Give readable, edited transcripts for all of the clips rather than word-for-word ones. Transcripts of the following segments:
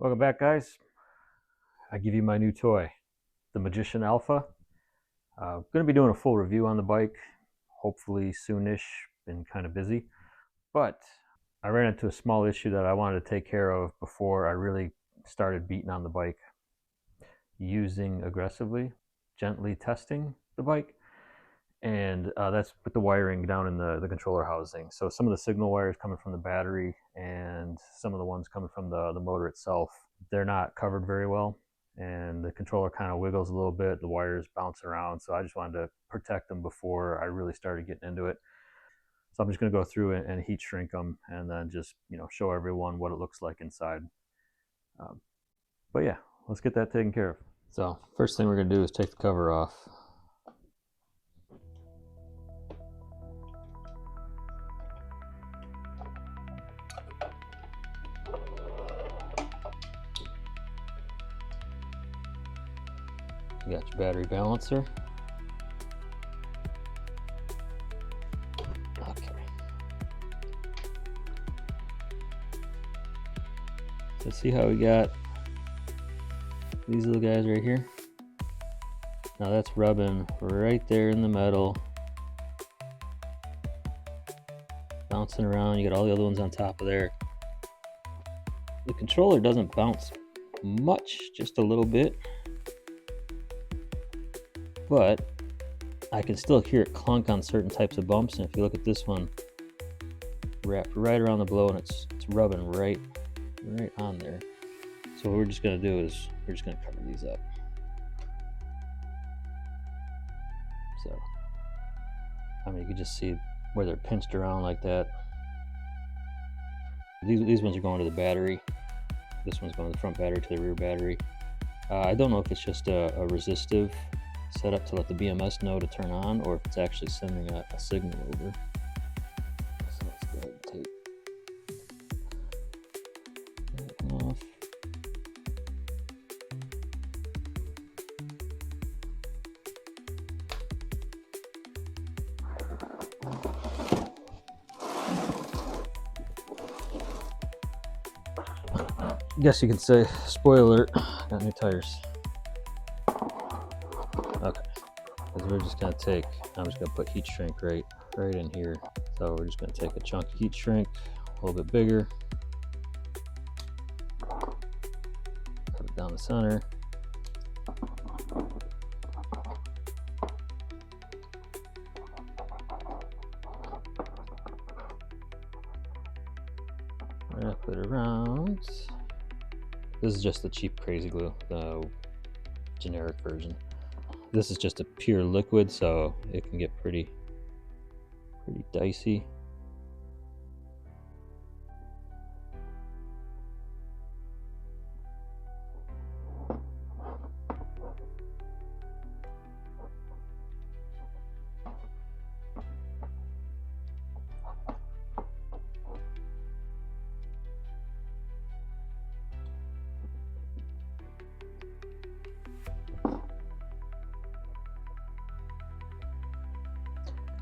Welcome back, guys. I give you my new toy, the Magician Alpha. Going to be doing a full review on the bike, hopefully soonish. Been kind of busy, but I ran into a small issue that I wanted to take care of before I really started beating on the bike, using aggressively, gently testing the bike, and that's with the wiring down in the controller housing. So some of the signal wires coming from the battery and some of the ones coming from the motor itself, they're not covered very well, and the controller kind of wiggles a little bit, the wires bounce around, so I just wanted to protect them before I really started getting into it. So I'm just going to go through and heat shrink them and then just show everyone what it looks like inside. But yeah, let's get that taken care of. So first thing we're going to do is take the cover off. You got your battery balancer. Okay. So see how we got these little guys right here? Now that's rubbing right there in the metal. Bouncing around, you got all the other ones on top of there. The controller doesn't bounce much, just a little bit, but I can still hear it clunk on certain types of bumps. And if you look at this one, wrapped right around the blow, and it's rubbing right on there. So what we're just going to do is we're just going to cover these up. So, I mean, you can just see where they're pinched around like that. These ones are going to the battery. This one's going to the front battery to the rear battery. I don't know if it's just a resistive setup to let the BMS know to turn on, or if it's actually sending a signal over. So let's go ahead and take that off. I guess you could say, spoiler alert, got new tires. Okay, because we're just going to take, I'm just going to put heat shrink right in here. So we're just going to take a chunk of heat shrink, a little bit bigger, put it down the center. Wrap it around. This is just the cheap crazy glue, the generic version. This is just a pure liquid, so it can get pretty dicey.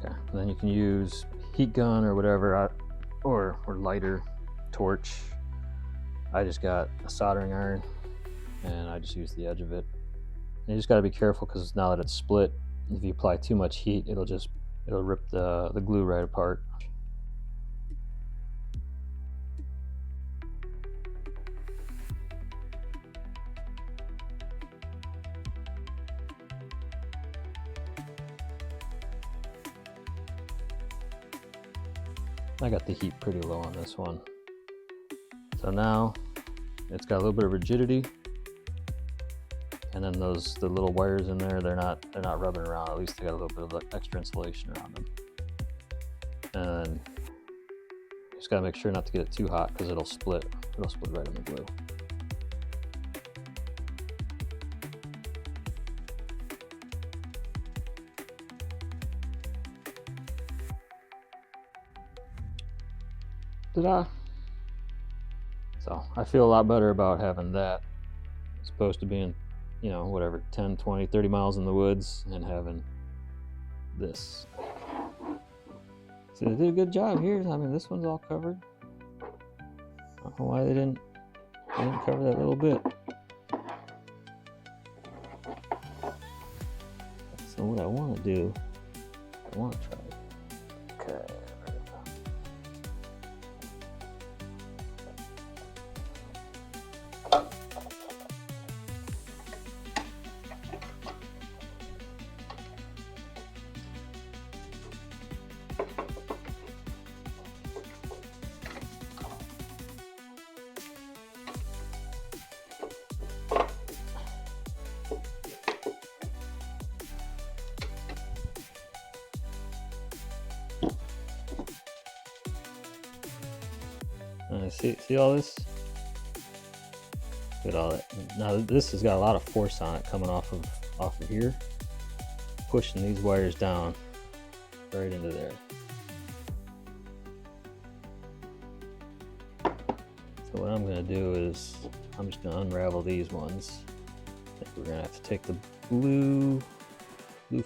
Okay, and then you can use heat gun or whatever, or lighter, torch. I just got a soldering iron, and I just use the edge of it. And you just got to be careful, because now that it's split, if you apply too much heat, it'll rip the glue right apart. I got the heat pretty low on this one. So now it's got a little bit of rigidity, and then the little wires in there, they're not rubbing around. At least they got a little bit of extra insulation around them. And just gotta make sure not to get it too hot, because it'll split right in the glue. Ta-da! So I feel a lot better about having that, as opposed to being, whatever, 10, 20, 30 miles in the woods and having this. So they did a good job here. I mean, this one's all covered. I don't know why they didn't and cover that little bit. So what I want to do, I want to try it. Okay. See all this? Look at all that. Now this has got a lot of force on it coming off of here, pushing these wires down right into there. So what I'm going to do is I'm just going to unravel these ones. I think we're going to have to take the blue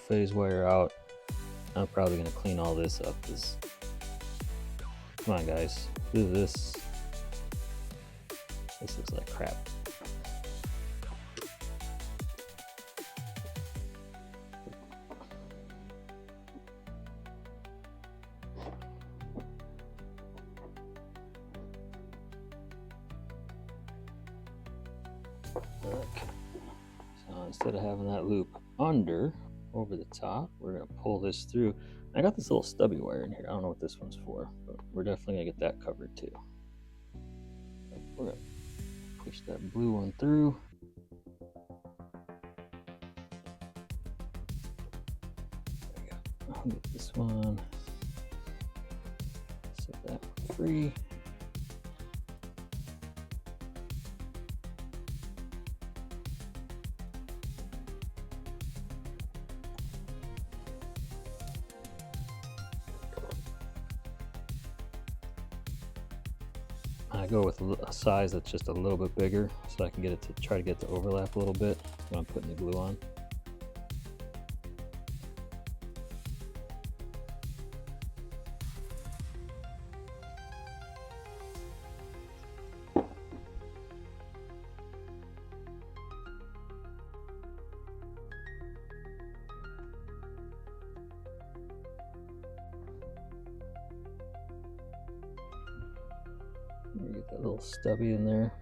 phase wire out. I'm probably going to clean all this up because, come on guys, do this. This looks like crap. Okay. So instead of having that loop over the top, we're going to pull this through. I got this little stubby wire in here. I don't know what this one's for, but we're definitely going to get that covered too. We're going to push that blue one through. There we go. I'll get this one. Set that one free. I go with a size that's just a little bit bigger so I can get it to try to get the overlap a little bit when I'm putting the glue on. Get that little stubby in there.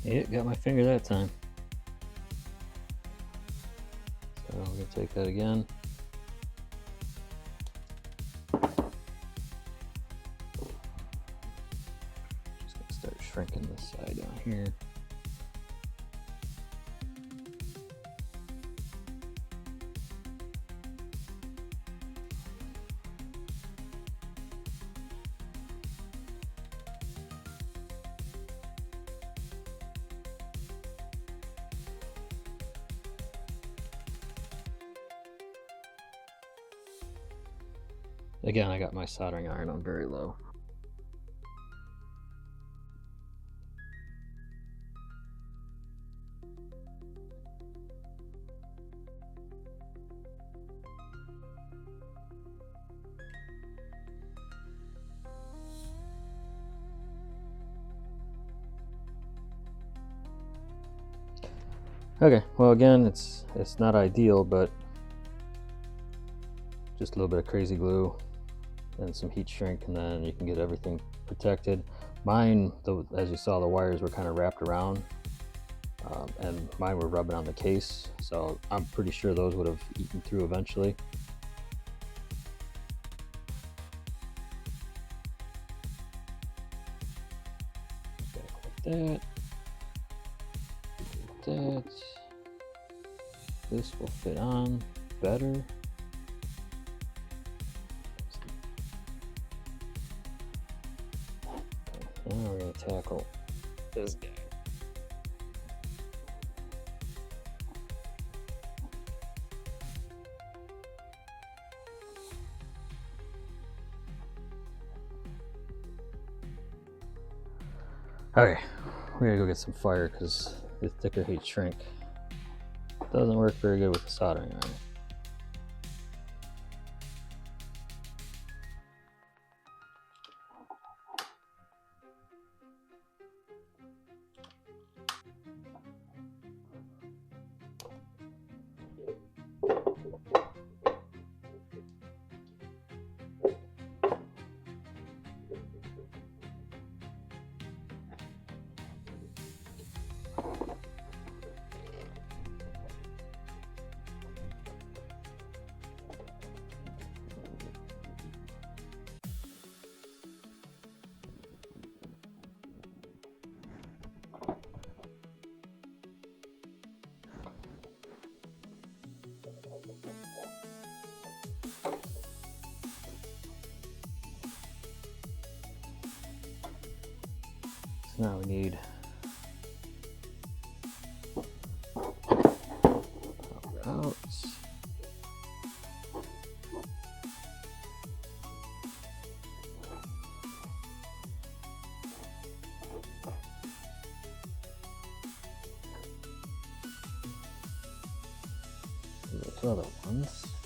Yeah, got my finger that time. So I'm gonna take that again. Shrinking this side down here. Again, I got my soldering iron on very low. Okay, well again, it's not ideal, but just a little bit of crazy glue and some heat shrink, and then you can get everything protected. Mine, as you saw, the wires were kind of wrapped around, and mine were rubbing on the case, so I'm pretty sure those would have eaten through eventually. Okay, like that. That. This will fit on better. Okay, now we're going to tackle this guy. Okay, we gotta go get some fire because the thicker heat shrink doesn't work very good with the soldering iron. So now we need outs. Those other ones.